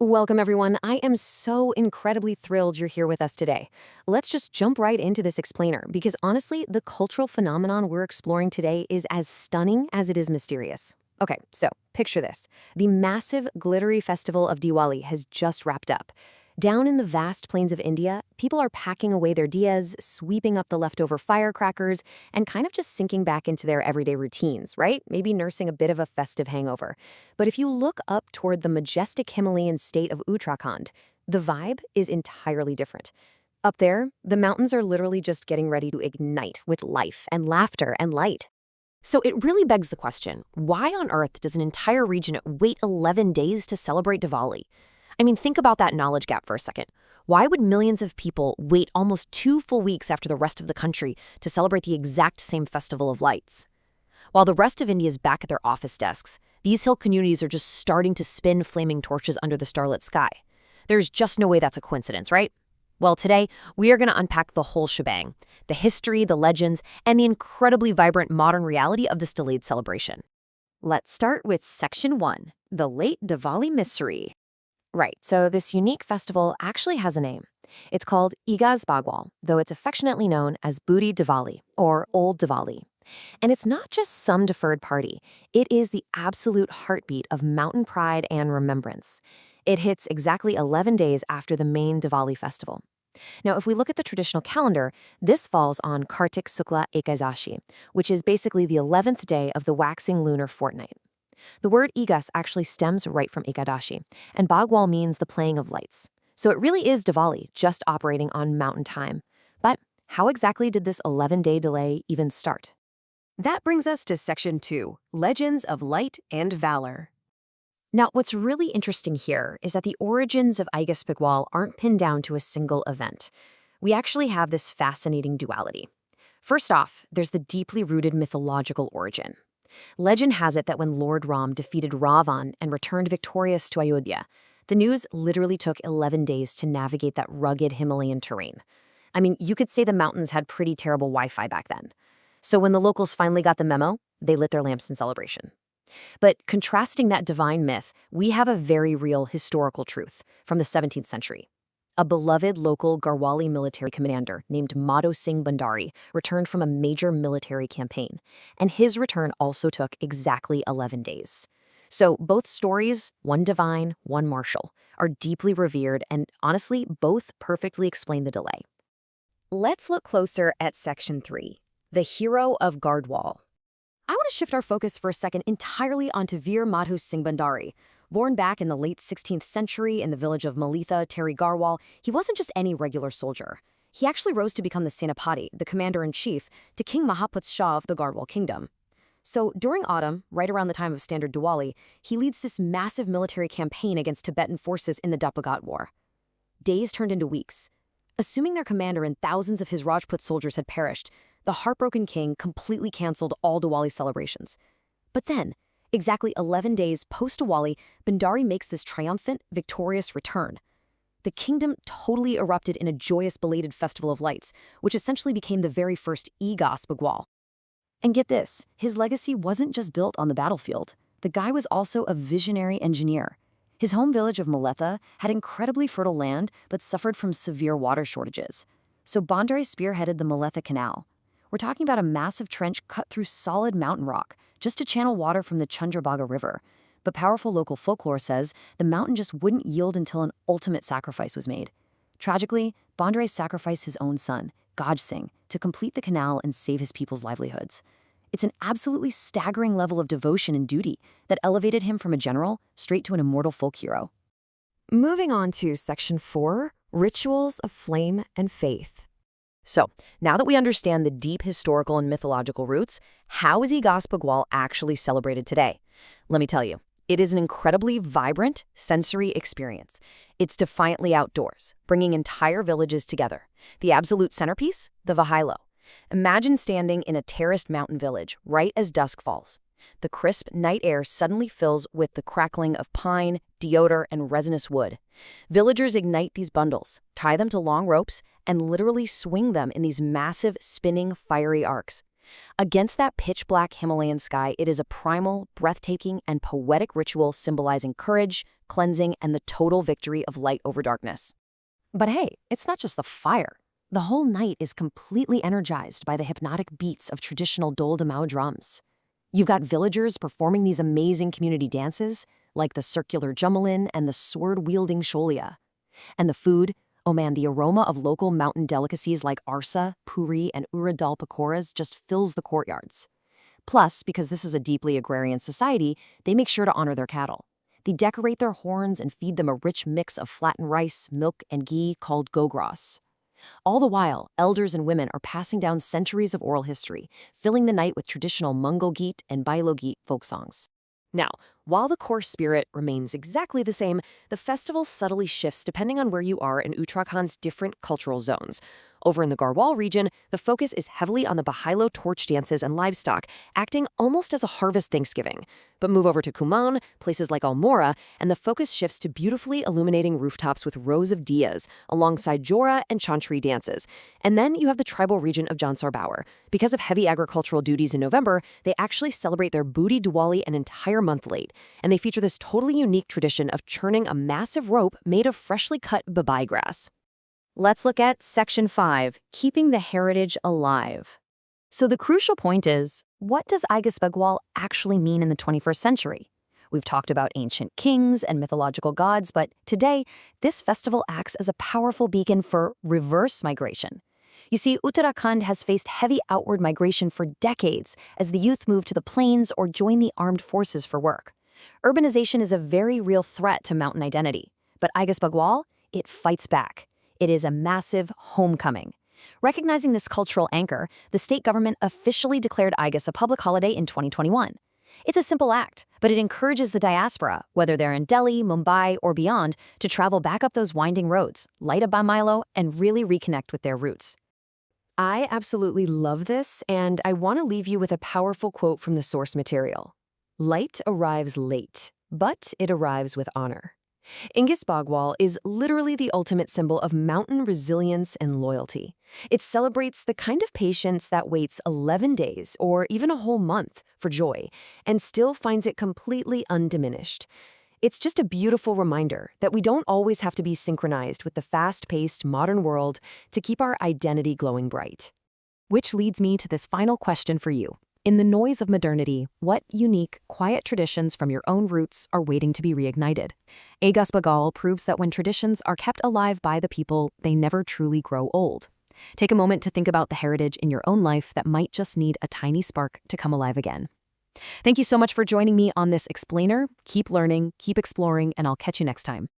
Welcome, everyone. I am so incredibly thrilled you're here with us today. Let's just jump right into this explainer because honestly, the cultural phenomenon we're exploring today is as stunning as it is mysterious. Okay, so picture this. The massive, glittery festival of Diwali has just wrapped up. Down in the vast plains of India, people are packing away their diyas, sweeping up the leftover firecrackers, and kind of just sinking back into their everyday routines, right? Maybe nursing a bit of a festive hangover. But if you look up toward the majestic Himalayan state of Uttarakhand, the vibe is entirely different. Up there, the mountains are literally just getting ready to ignite with life and laughter and light. So it really begs the question, why on earth does an entire region wait 11 days to celebrate Diwali? I mean, think about that knowledge gap for a second. Why would millions of people wait almost 2 full weeks after the rest of the country to celebrate the exact same festival of lights? While the rest of India is back at their office desks, these hill communities are just starting to spin flaming torches under the starlit sky. There's just no way that's a coincidence, right? Well, today, we are going to unpack the whole shebang, the history, the legends, and the incredibly vibrant modern reality of this delayed celebration. Let's start with Section 1, the Late Diwali Mystery. Right, so this unique festival actually has a name. It's called Igas Bagwal, though it's affectionately known as Budhi Diwali, or Old Diwali. And it's not just some deferred party. It is the absolute heartbeat of mountain pride and remembrance. It hits exactly 11 days after the main Diwali festival. Now, if we look at the traditional calendar, this falls on Kartik Sukla Ekadashi, which is basically the 11th day of the waxing lunar fortnight. The word Igas actually stems right from Ekadashi, and Bagwal means the playing of lights. So it really is Diwali, just operating on mountain time. But how exactly did this 11-day delay even start? That brings us to Section 2, Legends of Light and Valor. Now, what's really interesting here is that the origins of Igas Bagwal aren't pinned down to a single event. We actually have this fascinating duality. First off, there's the deeply rooted mythological origin. Legend has it that when Lord Ram defeated Ravan and returned victorious to Ayodhya, the news literally took 11 days to navigate that rugged Himalayan terrain. I mean, you could say the mountains had pretty terrible Wi-Fi back then. So when the locals finally got the memo, they lit their lamps in celebration. But contrasting that divine myth, we have a very real historical truth from the 17th century. A beloved local Garhwali military commander named Madho Singh Bhandari returned from a major military campaign, and his return also took exactly 11 days. So both stories, one divine, one martial, are deeply revered and honestly both perfectly explain the delay. Let's look closer at Section 3, the hero of Garhwal. I want to shift our focus for a second entirely onto Veer Madho Singh Bhandari. Born back in the late 16th century in the village of Malitha, Terry Garhwal, he wasn't just any regular soldier. He actually rose to become the Senapati, the commander-in-chief, to King Mahaput Shah of the Garhwal kingdom. So during autumn, right around the time of standard Diwali, he leads this massive military campaign against Tibetan forces in the Dapagat War. Days turned into weeks. Assuming their commander and thousands of his Rajput soldiers had perished, the heartbroken king completely canceled all Diwali celebrations. But then, exactly 11 days post-Diwali, Bhandari makes this triumphant, victorious return. The kingdom totally erupted in a joyous, belated festival of lights, which essentially became the very first Igas Bagwal. And get this, his legacy wasn't just built on the battlefield. The guy was also a visionary engineer. His home village of Maletha had incredibly fertile land, but suffered from severe water shortages. So Bhandari spearheaded the Maletha Canal. We're talking about a massive trench cut through solid mountain rock, just to channel water from the Chandrabhaga River. But powerful local folklore says the mountain just wouldn't yield until an ultimate sacrifice was made. Tragically, Bhandari sacrificed his own son, Gaj Singh, to complete the canal and save his people's livelihoods. It's an absolutely staggering level of devotion and duty that elevated him from a general straight to an immortal folk hero. Moving on to Section 4, Rituals of Flame and Faith. So, now that we understand the deep historical and mythological roots, how is Igas Bagwal actually celebrated today? Let me tell you, it is an incredibly vibrant, sensory experience. It's defiantly outdoors, bringing entire villages together. The absolute centerpiece? The Bhailo. Imagine standing in a terraced mountain village right as dusk falls. The crisp night air suddenly fills with the crackling of pine, deodar, and resinous wood. Villagers ignite these bundles, tie them to long ropes, and literally swing them in these massive, spinning, fiery arcs. Against that pitch-black Himalayan sky, it is a primal, breathtaking, and poetic ritual symbolizing courage, cleansing, and the total victory of light over darkness. But hey, it's not just the fire. The whole night is completely energized by the hypnotic beats of traditional Dhol-Damau drums. You've got villagers performing these amazing community dances, like the circular Jumalin and the sword-wielding Sholia. And the food, oh man, the aroma of local mountain delicacies like arsa, puri, and urad dal pakoras just fills the courtyards. Plus, because this is a deeply agrarian society, they make sure to honor their cattle. They decorate their horns and feed them a rich mix of flattened rice, milk, and ghee called gogras. All the while, elders and women are passing down centuries of oral history, filling the night with traditional Mongol Geet and Bhailo Geet folk songs. Now, while the core spirit remains exactly the same, the festival subtly shifts depending on where you are in Uttarakhand's different cultural zones. Over in the Garhwal region, the focus is heavily on the Bhailo torch dances and livestock, acting almost as a harvest Thanksgiving. But move over to Kumaon, places like Almora, and the focus shifts to beautifully illuminating rooftops with rows of diyas, alongside Jora and Chantry dances. And then you have the tribal region of Jansar Bower. Because of heavy agricultural duties in November, they actually celebrate their Budhi Diwali an entire month late. And they feature this totally unique tradition of churning a massive rope made of freshly cut babai grass. Let's look at Section 5, Keeping the Heritage Alive. So the crucial point is, what does Igas Bagwal actually mean in the 21st century? We've talked about ancient kings and mythological gods, but today, this festival acts as a powerful beacon for reverse migration. You see, Uttarakhand has faced heavy outward migration for decades as the youth move to the plains or join the armed forces for work. Urbanization is a very real threat to mountain identity, but Igas Bagwal, it fights back. It is a massive homecoming. Recognizing this cultural anchor, the state government officially declared Igas a public holiday in 2021. It's a simple act, but it encourages the diaspora, whether they're in Delhi, Mumbai, or beyond, to travel back up those winding roads, light up Bhailo, and really reconnect with their roots. I absolutely love this, and I want to leave you with a powerful quote from the source material. Light arrives late, but it arrives with honor. Igas Bagwal is literally the ultimate symbol of mountain resilience and loyalty. It celebrates the kind of patience that waits 11 days or even a whole month for joy and still finds it completely undiminished. It's just a beautiful reminder that we don't always have to be synchronized with the fast-paced modern world to keep our identity glowing bright. Which leads me to this final question for you. In the noise of modernity, what unique, quiet traditions from your own roots are waiting to be reignited? Igas Bagwal proves that when traditions are kept alive by the people, they never truly grow old. Take a moment to think about the heritage in your own life that might just need a tiny spark to come alive again. Thank you so much for joining me on this explainer. Keep learning, keep exploring, and I'll catch you next time.